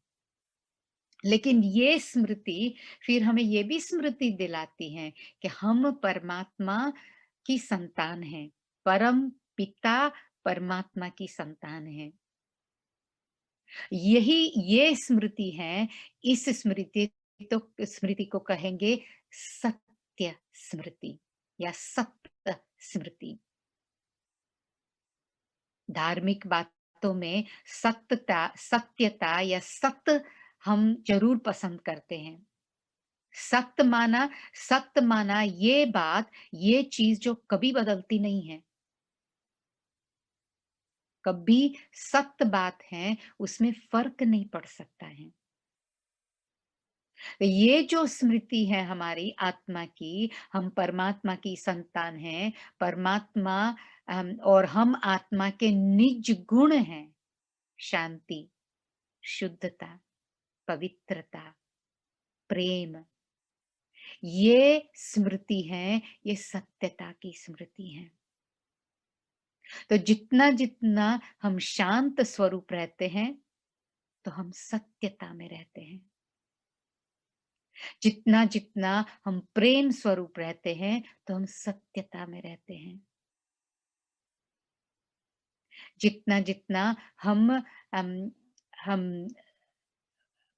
S1: लेकिन ये स्मृति फिर हमें ये भी स्मृति दिलाती है कि हम परमात्मा की संतान हैं। परम पिता परमात्मा की संतान हैं। यही ये स्मृति है, इस स्मृति को कहेंगे सत्य स्मृति या सत्य स्मृति। धार्मिक बातों में सत्यता या सत्य हम ज़रूर पसंद करते हैं। सत्य माना ये बात, ये चीज़ जो कभी बदलती नहीं है। कभी सत्य बात है, उसमें फ़र्क नहीं पड़ सकता है। तो ये जो स्मृति है हमारी आत्मा की, हम परमात्मा की संतान हैं, परमात्मा और हम आत्मा के निज गुण हैं, शांति, शुद्धता, पवित्रता, प्रेम, ये स्मृति है, ये सत्यता की स्मृति है। तो जितना-जितना हम शांत स्वरूप रहते हैं, तो हम सत्यता में रहते हैं। जितना-जितना हम प्रेम स्वरूप रहते हैं, तो हम सत्यता में रहते हैं। जितना-जितना हम अम, हम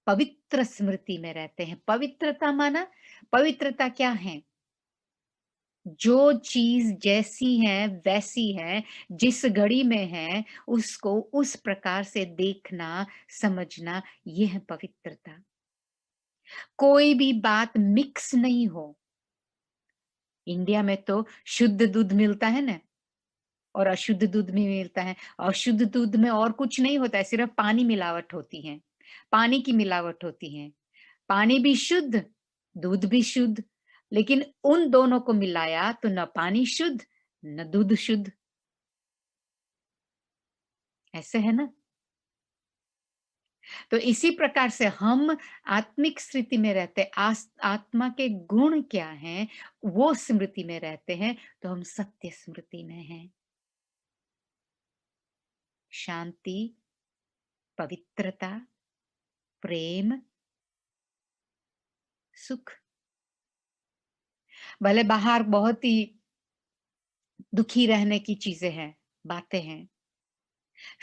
S1: पवित्र स्मृति में रहते हैं। पवित्रता क्या है? जो चीज़ जैसी है, वैसी है, जिस घड़ी में है, उसको उस प्रकार से देखना, समझना, ये है पवित्रता। कोई भी बात मिक्स नहीं हो। इंडिया में तो शुद्ध दूध मिलता है ना और अशुद्ध दूध भी मिलता है। अशुद्ध दूध में और कुछ नहीं होता है, सिर्फ़ पानी मिलावट होती है। पानी की मिलावट होती है। पानी भी शुद्ध, दूध भी शुद्ध, लेकिन उन दोनों को मिलाया तो न पानी शुद्ध, न दूध शुद्ध। ऐसे है ना? तो इसी प्रकार से हम आत्मिक स्थिति में रहते आत्मा के गुण क्या हैं, वो स्मृति में रहते हैं, तो हम सत्य स्मृति में हैं। शांति, पवित्रता, प्रेम, सुख। भले बाहर बहुत ही दुखी रहने की चीज़ें हैं, बातें हैं,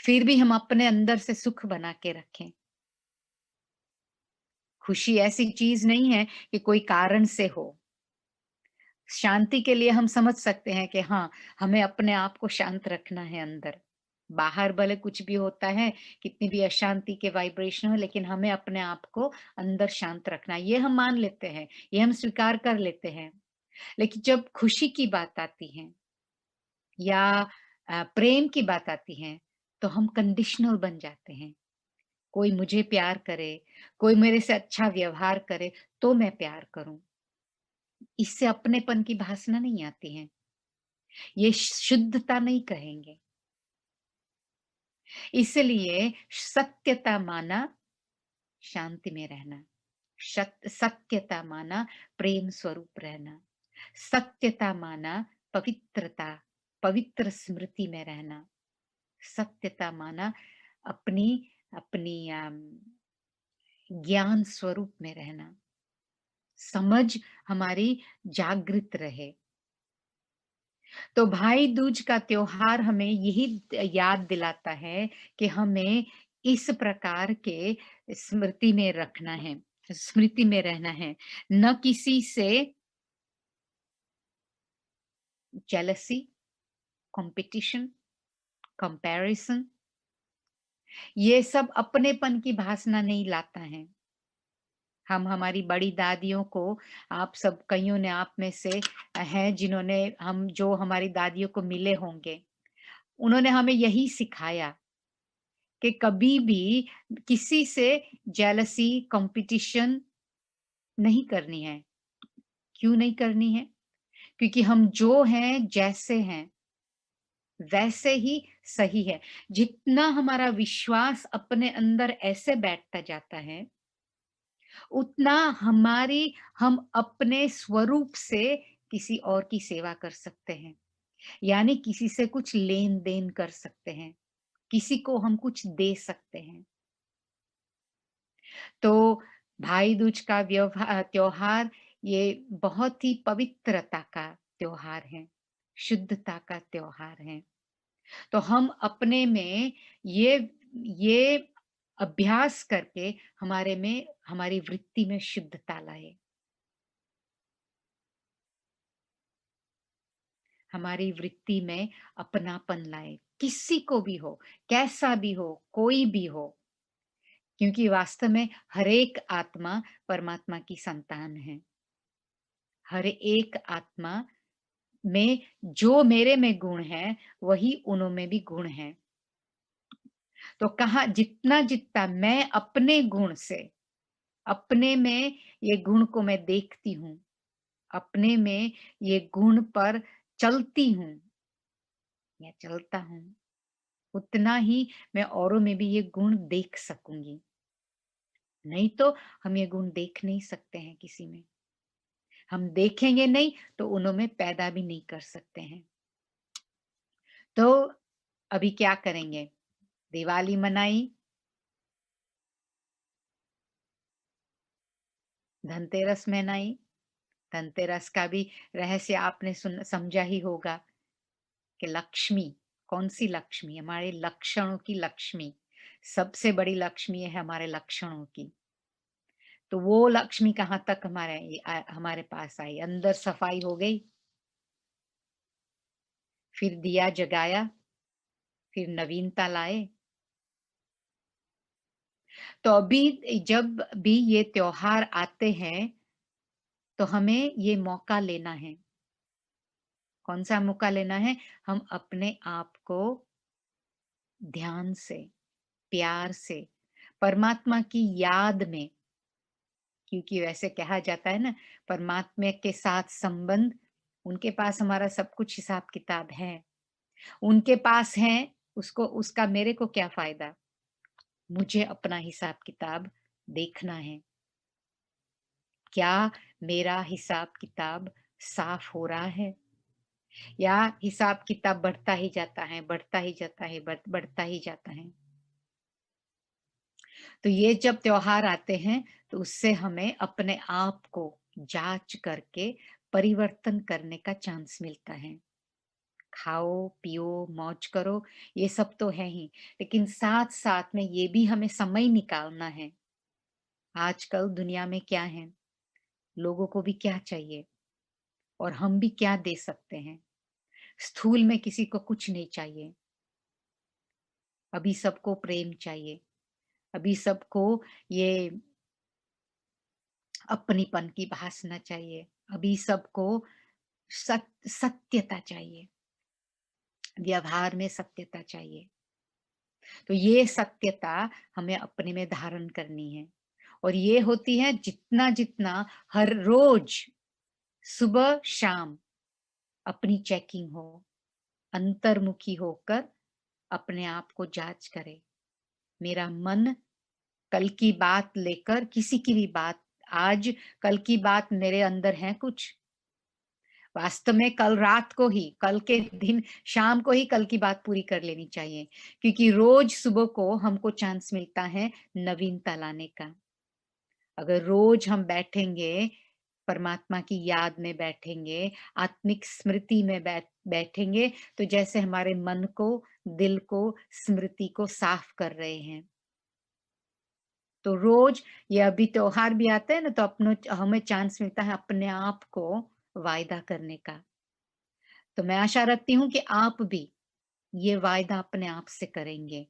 S1: फिर भी हम अपने अंदर से सुख बना के रखें। खुशी ऐसी चीज़ नहीं है कि कोई कारण से हो। शांति के लिए हम समझ सकते हैं कि हाँ, हमें अपने आप को शांत रखना है अंदर। बाहर भले कुछ भी होता है, कितनी भी अशांति के वाइब्रेशन हो, लेकिन हमें अपने आप को अंदर शांत रखना है। ये हम मान लेते हैं, ये हम स्वीकार कर लेते हैं। लेकिन जब खुशी की बात आती है या प्रेम की बात आती है, तो हम कंडीशनल बन जाते हैं। कोई मुझे प्यार करे, कोई मेरे से अच्छा व्यवहार करे, तो मैं प्यार करूँ। इससे अपनेपन की भावना नहीं आती है। ये शुद्धता नहीं कहेंगे। इसलिए सत्यता माना शांति में रहना, सत्यता माना प्रेम स्वरूप रहना, सत्यता माना पवित्रता, पवित्र स्मृति में रहना, सत्यता माना अपनी अपनी ज्ञान स्वरूप में रहना, समझ हमारी जागृत रहे। तो भाई दूज का त्योहार हमें यही याद दिलाता है कि हमें इस प्रकार के स्मृति में रखना है, स्मृति में रहना है, न किसी से जेलसी, कंपटीशन, कंपैरिजन, ये सब अपनेपन की भावना नहीं लाता है। हम हमारी बड़ी दादियों को, आप सब कइयों ने आप में से हैं जिन्होंने हम जो हमारी दादियों को मिले होंगे, उन्होंने हमें यही सिखाया कि कभी भी किसी से जेलसी, कंपटीशन नहीं करनी है। क्यों नहीं करनी है? क्योंकि हम जो हैं, जैसे हैं, वैसे ही सही है। जितना हमारा विश्वास अपने अंदर ऐसे बैठता जाता है, उतना हम अपने स्वरूप से किसी और की सेवा कर सकते हैं। यानी किसी से कुछ लेन-देन कर सकते हैं, किसी को हम कुछ दे सकते हैं। तो भाई दूज का त्योहार ये बहुत ही पवित्रता का त्योहार है, शुद्धता का त्योहार है। तो हम अपने में ये ये अभ्यास करके हमारी वृत्ति में शुद्धता लाए, हमारी वृत्ति में अपनापन लाए, किसी को भी हो, कैसा भी हो, कोई भी हो। क्योंकि वास्तव में हर एक आत्मा परमात्मा की संतान है। हर एक आत्मा में जो मेरे में गुण है, वही उन्हों में भी गुण है। तो कहा जितना-जितना मैं अपने गुण से, अपने में ये गुण को मैं देखती हूँ, अपने में ये गुण पर चलती हूँ या चलता हूँ, उतना ही मैं औरों में भी ये गुण देख सकूँगी। नहीं तो हम ये गुण देख नहीं सकते हैं किसी में। हम देखेंगे नहीं तो उन्हों में पैदा भी नहीं कर सकते हैं। तो अभी क्या करेंगे? दिवाली मनाई, धनतेरस मनाई। धनतेरस का भी रहस्य आपने समझा ही होगा कि लक्ष्मी, कौन-सी लक्ष्मी? हमारे लक्षणों की लक्ष्मी। सबसे बड़ी लक्ष्मी है हमारे लक्षणों की। तो वो लक्ष्मी कहाँ तक हमारे पास आई? अंदर सफाई हो गई, फिर दिया जगाया, फिर नवीनता लाए। तो अभी जब भी ये त्योहार आते हैं, तो हमें ये मौका लेना है। कौन-सा मौका लेना है? हम अपने आप को ध्यान से, प्यार से, परमात्मा की याद में, क्योंकि वैसे कहा जाता है ना, परमात्मा के साथ संबंध, उनके पास हमारा सब कुछ हिसाब-किताब है। उनके पास है, उसको उसका मेरे को क्या फ़ायदा? मुझे अपना हिसाब-किताब देखना है। क्या मेरा हिसाब-किताब साफ हो रहा है? या हिसाब-किताब बढ़ता ही जाता है, बढ़ता ही जाता है, बढ़ता ही जाता है? तो ये जब त्योहार आते हैं, तो उससे हमें अपने आप को जाँच करके परिवर्तन करने का चांस मिलता है। खाओ, पियो, मौज करो, ये सब तो है ही, लेकिन साथ-साथ में ये भी हमें समय निकालना है। आजकल दुनिया में क्या है, लोगों को भी क्या चाहिए और हम भी क्या दे सकते हैं। स्थूल में किसी को कुछ नहीं चाहिए, अभी सबको प्रेम चाहिए, अभी सबको ये अपनीपन की भासना चाहिए, अभी सबको सत्यता चाहिए, व्यवहार में सत्यता चाहिए। तो ये सत्यता हमें अपने में धारण करनी है और ये होती है जितना-जितना हर रोज सुबह-शाम अपनी चेकिंग हो, अंतर्मुखी होकर अपने आप को जाँच करें। मेरा मन कल की बात लेकर किसी की भी बात आज कल की बात मेरे अंदर है कुछ? वास्तव में कल रात को ही, कल के दिन शाम को ही कल की बात पूरी कर लेनी चाहिए, क्योंकि रोज़ सुबह को हमको चांस मिलता है नवीनता लाने का। अगर रोज़ हम बैठेंगे, परमात्मा की याद में बैठेंगे, आत्मिक स्मृति में बैठेंगे, तो जैसे हमारे मन को, दिल को, स्मृति को साफ कर रहे हैं। तो रोज़ ये अभी त्योहार भी आते हैं ना, तो अपनो हमें चांस मिलता है अपने आप को वायदा करने का। तो मैं आशा रखती हूँ कि आप भी ये वायदा अपने आप से करेंगे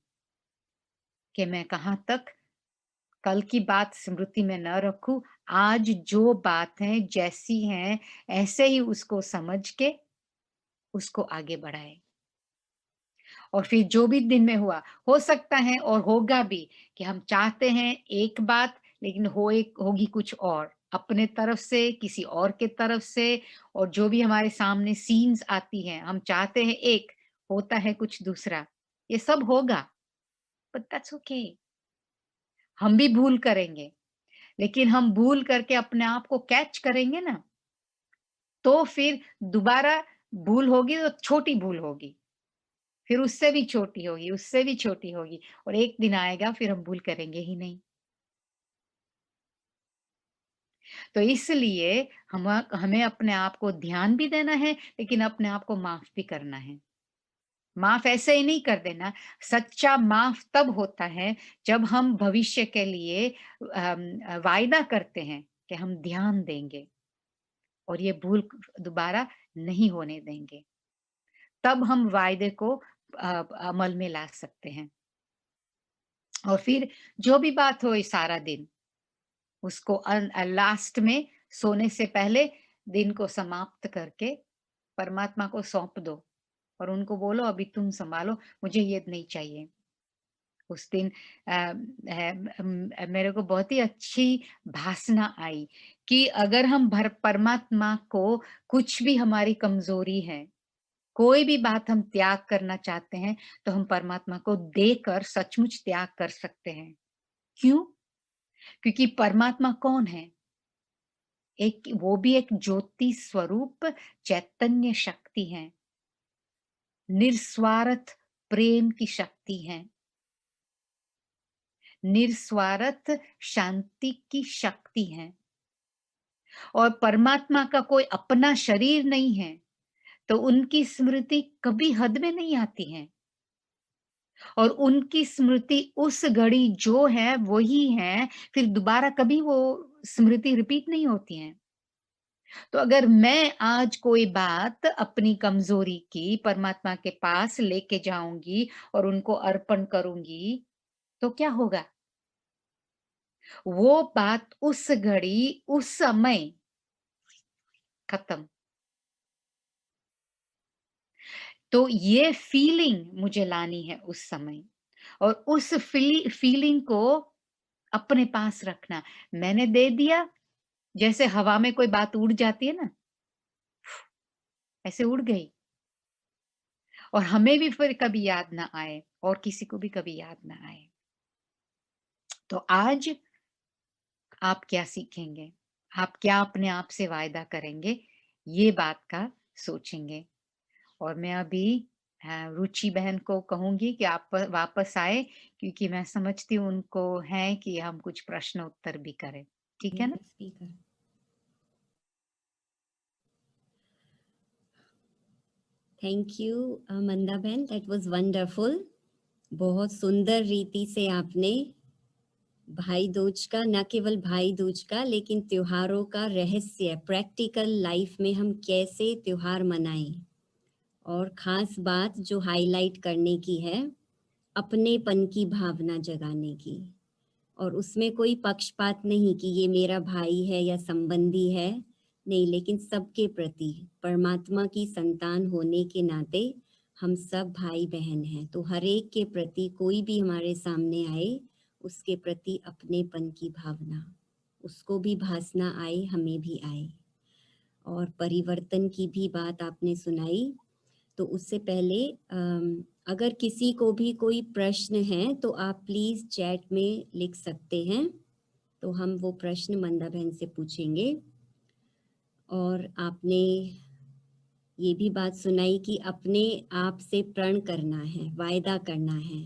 S1: कि मैं कहाँ तक कल की बात स्मृति में न रखूँ, आज जो बात है, जैसी हैं, ऐसे ही उसको समझ के उसको आगे बढ़ाएँ। और फिर जो भी दिन में हुआ, हो सकता है और होगा भी कि हम चाहते हैं एक बात, लेकिन होगी कुछ और। अपने तरफ से, किसी और के तरफ से और जो भी हमारे सामने सीन्स आती हैं, हम चाहते हैं एक, होता है कुछ दूसरा। ये सब होगा, बट दैट्स ओके। हम भी भूल करेंगे, लेकिन हम भूल करके अपने आप को कैच करेंगे ना, तो फिर दोबारा भूल होगी तो छोटी भूल होगी। फिर उससे भी छोटी होगी, उससे भी छोटी होगी और एक दिन आएगा फिर हम भूल करेंगे ही नहीं। तो इसलिए हमें अपने आप को ध्यान भी देना है, लेकिन अपने आप को माफ़ भी करना है। माफ़ ऐसे ही नहीं कर देना, सच्चा माफ़ तब होता है जब हम भविष्य के लिए वायदा करते हैं कि हम ध्यान देंगे और ये भूल दोबारा नहीं होने देंगे। तब हम वायदे को अमल में ला सकते हैं और फिर जो भी बात हो ये सारा दिन उसको लास्ट में सोने से पहले दिन को समाप्त करके परमात्मा को सौंप दो और उनको बोलो अभी तुम सँभालो, मुझे ये नहीं चाहिए। उस दिन मेरे को बहुत ही अच्छी भासना आई कि अगर हम भर परमात्मा को कुछ भी हमारी कमज़ोरी है, कोई भी बात हम त्याग करना चाहते हैं, तो हम परमात्मा को देकर सचमुच त्याग कर सकते हैं। क्यों? क्योंकि परमात्मा कौन है? एक वो भी एक ज्योति स्वरूप चैतन्य शक्ति है, निस्वार्थ प्रेम की शक्ति है, निस्वार्थ शांति की शक्ति है और परमात्मा का कोई अपना शरीर नहीं है, तो उनकी स्मृति कभी हद में नहीं आती है और उनकी स्मृति उस घड़ी जो है वही है, फिर दोबारा कभी वो स्मृति रिपीट नहीं होती है। तो अगर मैं आज कोई बात अपनी कमज़ोरी की परमात्मा के पास लेके जाऊँगी और उनको अर्पण करूँगी, तो क्या होगा? वो बात उस घड़ी, उस समय खत्म। तो ये फीलिंग मुझे लानी है उस समय और उस फीलिंग को अपने पास रखना। मैंने दे दिया, जैसे हवा में कोई बात उड़ जाती है ना, ऐसे उड़ गई और हमें भी फिर कभी याद ना आए और किसी को भी कभी याद ना आए। तो आज आप क्या सीखेंगे? आप क्या अपने आप से वायदा करेंगे? ये बात का सोचेंगे और मैं अभी रुचि बहन को कहूँगी कि आप वापस आए, क्योंकि मैं समझती हूँ उनको है कि हम कुछ प्रश्न उत्तर भी करें। ठीक है ना?
S2: स्पीकर। थैंक यू मंदा बहन, दैट वाज वंडरफुल। बहुत सुंदर रीति से आपने भाई दूज का, न केवल भाई दूज का लेकिन त्योहारों का रहस्य, प्रैक्टिकल लाइफ में हम कैसे त्योहार मनाएं, और खास बात जो हाईलाइट करने की है, अपनेपन की भावना जगाने की। और उसमें कोई पक्षपात नहीं कि ये मेरा भाई है या संबंधी है, नहीं, लेकिन सबके प्रति परमात्मा की संतान होने के नाते हम सब भाई बहन हैं। तो हर एक के प्रति, कोई भी हमारे सामने आए, उसके प्रति अपनेपन की भावना, उसको भी भासना आए, हमें भी आए। और परिवर्तन की भी बात आपने सुनाई। तो उससे पहले अगर किसी को भी कोई प्रश्न है तो आप प्लीज चैट में लिख सकते हैं, तो हम वो प्रश्न मंदा बहन से पूछेंगे। और आपने ये भी बात सुनाई कि अपने आप से प्रण करना है, वायदा करना है।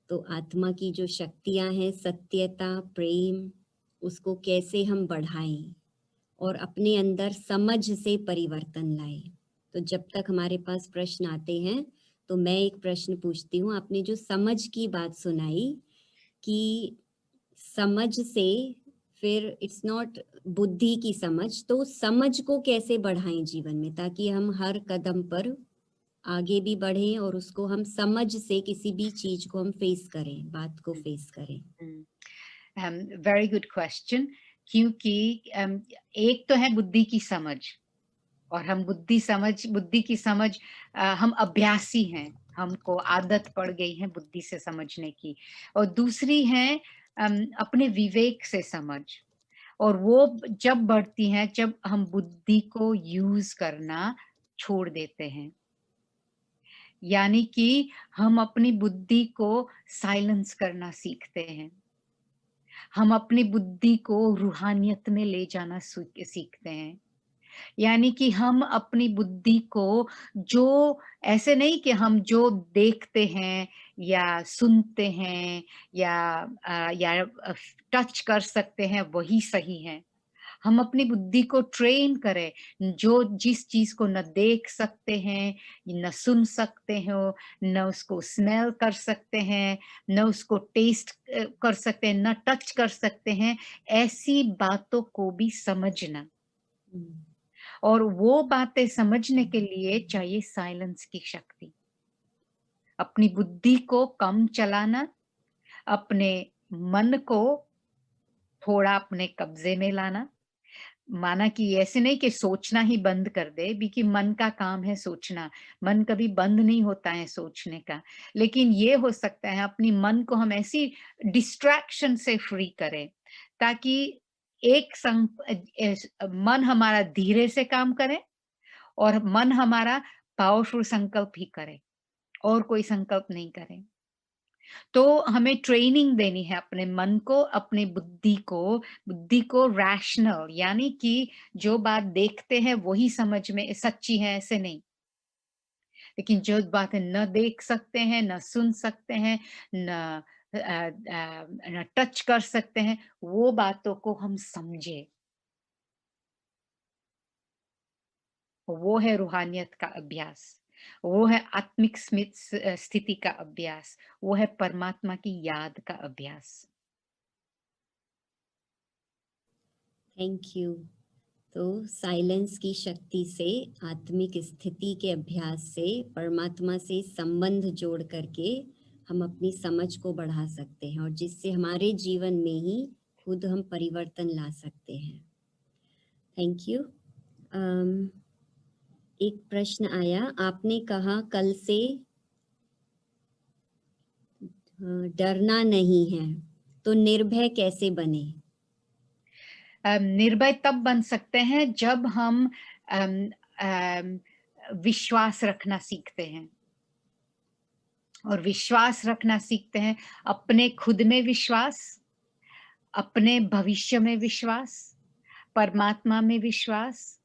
S2: तो आत्मा की जो शक्तियां हैं, सत्यता, प्रेम, उसको कैसे हम बढ़ाएं और अपने अंदर समझ से परिवर्तन लाएं। तो जब तक हमारे पास प्रश्न आते हैं तो मैं एक प्रश्न पूछती हूँ। आपने जो समझ की बात सुनाई कि समझ से फिर इट्स नॉट बुद्धि की समझ, तो समझ को कैसे बढ़ाएं जीवन में, ताकि हम हर कदम पर आगे भी बढ़ें और उसको हम समझ से किसी भी चीज को हम फेस करें, बात को फेस करें।
S1: Very good question. क्योंकि एक तो है बुद्धि की समझ, और हम बुद्धि की समझ, हम अभ्यासी हैं, हमको आदत पड़ गई है बुद्धि से समझने की। और दूसरी है अपने विवेक से समझ, और वो जब बढ़ती है जब हम बुद्धि को यूज करना छोड़ देते हैं। यानी कि हम अपनी बुद्धि को साइलेंस करना सीखते हैं, हम अपनी बुद्धि को रूहानियत में ले जाना सीखते हैं। यानी कि हम अपनी बुद्धि को, जो ऐसे नहीं कि हम जो देखते हैं या सुनते हैं या टच कर सकते हैं वही सही है। हम अपनी बुद्धि को ट्रेन करें, जो जिस चीज को न देख सकते हैं, न सुन सकते हो, न उसको स्मेल कर सकते हैं, न उसको टेस्ट कर सकते हैं, न टच कर सकते हैं, ऐसी बातों को भी समझना। और वो बातें समझने के लिए चाहिए साइलेंस की शक्ति। अपनी बुद्धि को कम चलाना, अपने मन को थोड़ा अपने कब्जे में लाना। माना कि ऐसे नहीं कि सोचना ही बंद कर दे, क्योंकि मन का काम है सोचना, मन कभी बंद नहीं होता है सोचने का। लेकिन ये हो सकता है अपनी मन को हम ऐसी डिस्ट्रैक्शन से फ्री करें, ताकि मन हमारा धीरे से काम करे, और मन हमारा पावरफुल संकल्प ही करे, और कोई संकल्प नहीं करे। तो हमें ट्रेनिंग देनी है अपने मन को, अपने बुद्धि को रैशनल, यानी कि जो बात देखते हैं वही समझ में सच्ची है, ऐसे नहीं। लेकिन जो बातें न देख सकते हैं, न सुन सकते हैं, न न टच कर सकते हैं, वो बातों को हम समझे। वो है रूहानियत का अभ्यास, वो है आत्मिक स्थिति का अभ्यास, वो है परमात्मा की याद का अभ्यास।
S2: Thank you. तो साइलेंस की शक्ति से, आत्मिक स्थिति के अभ्यास से, परमात्मा से संबंध जोड़ करके हम अपनी समझ को बढ़ा सकते हैं, और जिससे हमारे जीवन में ही खुद हम परिवर्तन ला सकते हैं। Thank you. एक प्रश्न आया, आपने कहा कल से डरना नहीं है, तो निर्भय कैसे बने?
S1: निर्भय तब बन सकते हैं जब हम अम, अम, विश्वास रखना सीखते हैं, और विश्वास रखना सीखते हैं अपने खुद में विश्वास, अपने भविष्य में विश्वास, परमात्मा में विश्वास,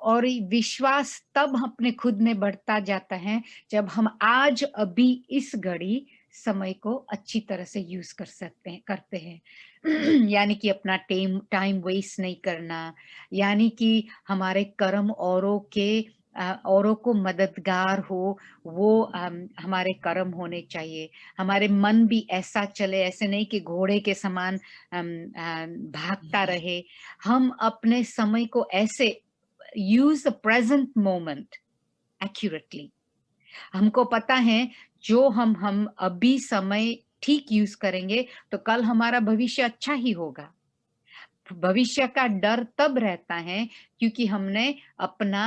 S1: और ये विश्वास तब अपने खुद में बढ़ता जाता है जब हम आज अभी इस घड़ी समय को अच्छी तरह से यूज़ कर सकते हैं करते हैं। यानी कि अपना टाइम टाइम वेस्ट नहीं करना, यानी कि हमारे कर्म औरों को मददगार हो, वो हमारे कर्म होने चाहिए। हमारे मन भी ऐसा चले, ऐसे नहीं कि घोड़े के समान भागता रहे। हम अपने समय को ऐसे use the present moment accurately. हमको पता है जो हम अभी समय ठीक यूज करेंगे तो कल हमारा भविष्य अच्छा ही होगा। भविष्य का डर तब रहता है क्योंकि हमने अपना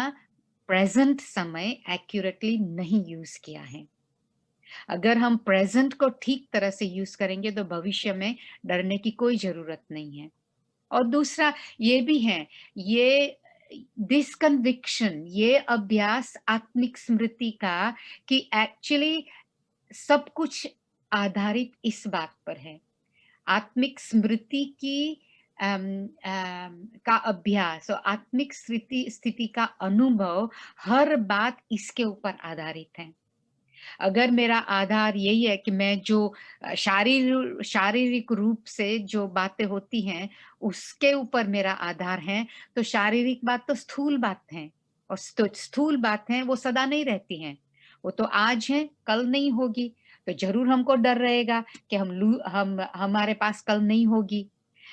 S1: प्रेजेंट समय एक्यूरेटली नहीं यूज किया है। अगर हम प्रेजेंट को ठीक तरह से यूज करेंगे तो भविष्य में डरने की कोई जरूरत नहीं है। और दूसरा ये भी है, ये दिस कन्विक्शन, ये अभ्यास आत्मिक स्मृति का कि एक्चुअली सब कुछ आधारित इस बात पर है। आत्मिक स्मृति की का अभ्यास और आत्मिक स्थिति का अनुभव हर बात इसके ऊपर आधारित है। अगर मेरा आधार यही है कि मैं जो शारीरिक रूप से जो बातें होती हैं, उसके ऊपर मेरा आधार है, तो शारीरिक बात तो स्थूल बात है और स्थूल बात है, वो सदा नहीं रहती हैं। वो तो आज है, कल नहीं होगी, तो ज़रूर हमको डर रहेगा कि हमारे पास कल नहीं होगी।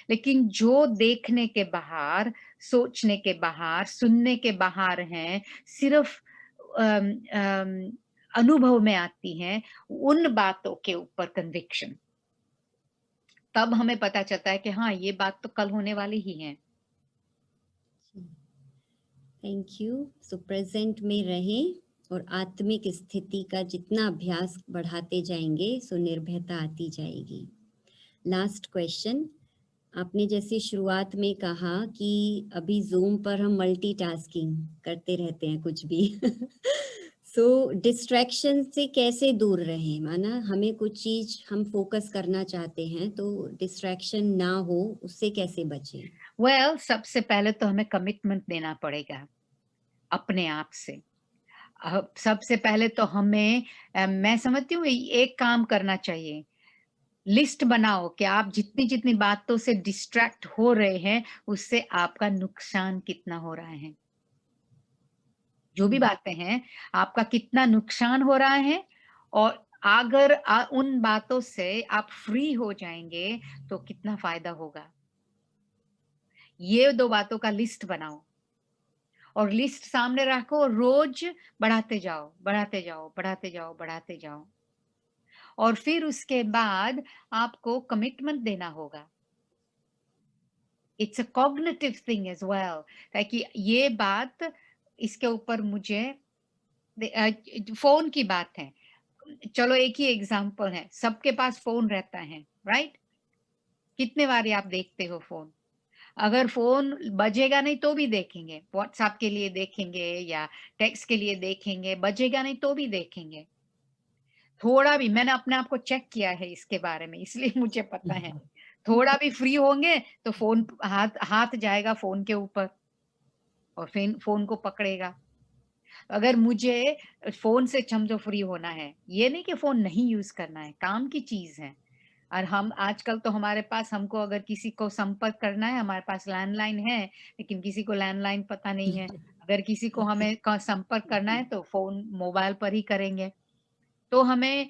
S1: लेकिन जो देखने के बाहर, सोचने के बाहर, सुनने के बाहर हैं, सिर्फ़ अम अम अनुभव में आती हैं, उन बातों के ऊपर कन्विक्शन। तब हमें पता चलता है कि हाँ, ये बात तो कल होने वाली ही है।
S2: Thank you. सो प्रेजेंट में रहें और आत्मिक स्थिति का जितना अभ्यास बढ़ाते जाएंगे सो निर्भयता आती जाएगी। लास्ट क्वेश्चन, आपने जैसे शुरुआत में कहा कि अभी ज़ूम पर हम मल्टीटास्किंग करते रहते हैं कुछ भी। सो डिस्ट्रैक्शन से कैसे दूर रहें? माना हमें कुछ चीज़ हम फ़ोकस करना चाहते हैं तो डिस्ट्रैक्शन ना हो, उससे कैसे बचें?
S1: सबसे पहले तो हमें कमिटमेंट देना पड़ेगा, अपने आप से। सबसे पहले तो हमें मैं समझती हूँ एक काम करना चाहिए, लिस्ट बनाओ कि आप जितनी-जितनी बातों से डिस्ट्रैक्ट हो रहे हैं, उससे आपका नुकसान कितना हो रहा है। जो भी बातें हैं, आपका कितना नुकसान हो रहा है और अगर उन बातों से आप फ्री हो जाएँगे, तो कितना फ़ायदा होगा। ये 2 बातों का लिस्ट बनाओ और लिस्ट सामने रखो और रोज़ बढ़ाते जाओ, बढ़ाते जाओ, बढ़ाते जाओ, बढ़ाते जाओ। और फिर उसके बाद आपको कमिटमेंट देना होगा। It's a cognitive thing as well, ताकि ये बात इसके ऊपर मुझे फ़ोन की बात है। चलो एक ही एग्ज़ाम्पल है, सबके पास फ़ोन रहता है, राइट? कितने बारी आप देखते हो फ़ोन? अगर फ़ोन बजेगा नहीं तो भी देखेंगे, व्हाट्सएप के लिए देखेंगे या टेक्स्ट के लिए देखेंगे, बजेगा नहीं तो भी देखेंगे। थोड़ा भी मैंने अपने आप को चेक किया है इसके बारे में, इसलिए मुझे पता है। थोड़ा भी फ्री होंगे तो फ़ोन हाथ हाथ जाएगा फ़ोन के ऊपर और फिर फ़ोन को पकड़ेगा। अगर मुझे फ़ोन से समझो फ्री होना है, ये नहीं कि फ़ोन नहीं यूज़ करना है, काम की चीज़ है। और हम आजकल तो हमारे पास हमको अगर किसी को संपर्क करना है, हमारे पास लैंडलाइन है, लेकिन किसी को लैंडलाइन पता नहीं है। अगर किसी को हमें संपर्क करना है तो फ़ोन मोबाइल पर ही करेंगे। तो हमें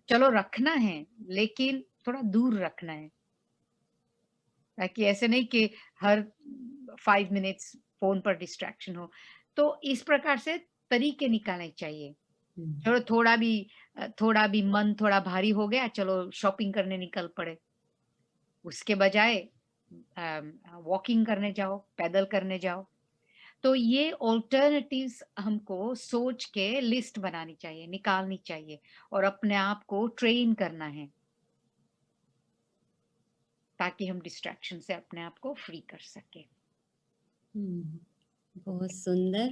S1: चलो रखना है, लेकिन थोड़ा दूर रखना है, ताकि ऐसे नहीं कि हर 5 मिनट्स फ़ोन पर डिस्ट्रैक्शन हो। तो इस प्रकार से तरीके निकालने चाहिए। चलो थोड़ा भी मन थोड़ा भारी हो गया, चलो शॉपिंग करने निकल पड़े। उसके बजाय वॉकिंग करने जाओ, पैदल करने जाओ। तो ये अल्टरनेटिव्स हमको सोच के लिस्ट बनानी चाहिए, निकालनी चाहिए और अपने आप को ट्रेन करना है, ताकि हम डिस्ट्रैक्शन से अपने आप को फ्री कर सकें।
S2: बहुत सुंदर।